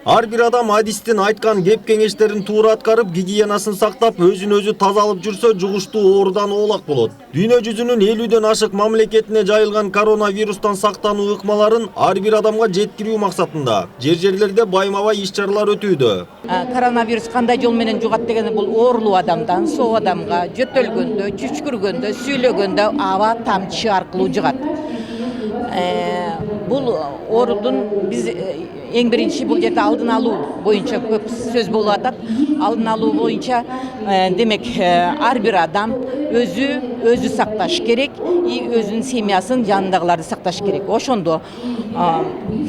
Ар бир адам адистин айткан кеп кеңештерин туура аткарып, гигиенасын сактап, өзүн өзү таза алып жүрсө, жугуштуу оорудан оолак болот. Дүйнө жүзүнүн 50ден ашык мамлекетине жайылган коронавирустан сактануу ыкмаларын ар бир адамга жеткирүү максатында жерлерде байма-бай иш-чаралар өтүүдө. Коронавирус кандай жол менен жугат деген бул оорулуу адамдан соо адамга жөтөлгөндө, чүчкүргөндө, сүйлөгөндө аба тамчы аркылуу жугат. Бул оорудун биз эң биринчи бул жерде алдын алуу боюнча көп сөз болуп атат. Алдын алуу боюнча демек ар бир адам өзү сакташ керек, өзүнүн семьясын, жанындагыларды сакташ керек. Ошондо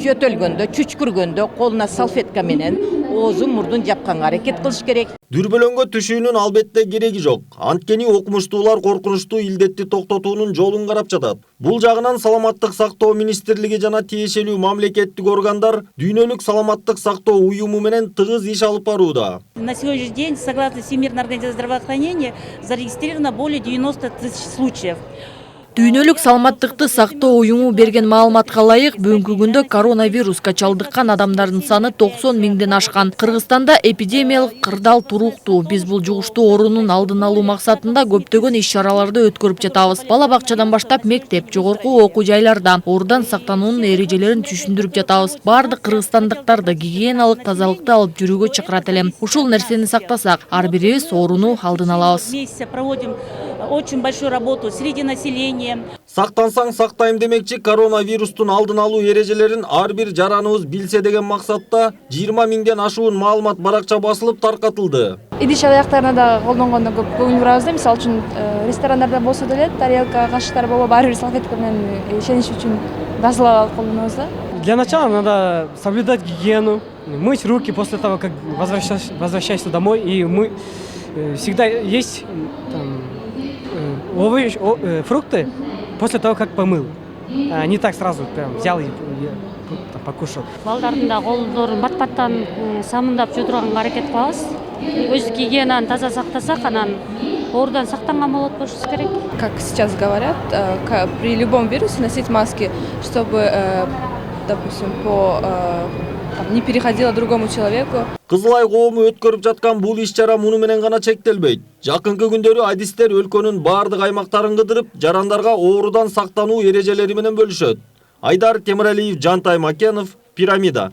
жөтөлгөндө, чүчкүргөндө колуна салфетка менен оозун, мурдун жапканга аракет кылыш керек. Дүрбөлөңгө түшүүнүн албетте кереги жок. Анткени окумуштуулар коркунучтуу илдетти токтотуунун жолун карап жатат. Бул жагынан Саламаттык сактоо министрлиги жана тиешелүү мамлекеттик органдар дүйнөлүк саламаттык сактоо уюму менен тыгыз иш алып барууда. На сегодняшний день, согласно Всемирной организации здравоохранения, зарегистрировано более 90 тысяч случаев. Дүйнөлүк саламаттыкты сактоо уюму берген маалыматка ылайык, бүгүнкү күндө коронавируска чалдыккан адамдардын саны 90 миңден ашкан. Кыргызстанда эпидемиялык кырдаал туруктуу. Биз бул жугуштуу оорунун алдын алуу максатында көптөгөн иш-чараларды өткөрүп жатабыз. Бала бакчадан баштап мектеп, жогорку окуу жайларда оорудан сактануунун эрежелерин түшүндүрүп жатабыз. Бардык кыргызстандыктарды гигиеналык тазалыкты алып жүрүүгө чакырат элем. Ушул нерсени сактасак, ар бирибиз ооруну алдын алабыз. Вместе проводим очень большую работу среди населения. Сактансаң сактайм демекчи, коронавирустун алдын алуу эрежелерин ар бир жараныбыз билсе деген максатта 20 миңден ашуун маалымат баракча басылып таркатылды. Идиш алаяктарына да колдонгондо көп көңүл бурабыз. Мисалы үчүн ресторандарда болсо деле тарелка, кашыктар болобу баары бир салфетка менен ишенич үчүн тазалап алып колдонобуз да. Для начала надо соблюдать гигиену, мыть руки после того, как возвращаешься домой, и мы всегда есть фрукты после того, как помыл. Не так сразу прям взял и покушал. Балдардын да колдорун бат-баттан самындап жудурганга аракет кылабыз. Өз гигиенаны таза сактасак, анан оорудан сактанган болот болушубуз керек. Как сейчас говорят, при любом вирусе носить маски, чтобы, допустим, не переходило другому человеку. Кызылай коому өткөрүп жаткан бул иш-чара муну менен гана чектелбейт. Жакынкы күндөрү адистер өлкөнүн бардык аймактарын кыдырып, жарандарга оорудан сактануу эрежелери менен бөлүшөт. Айдар Темиралиев, Жантай Макенов, Пирамида.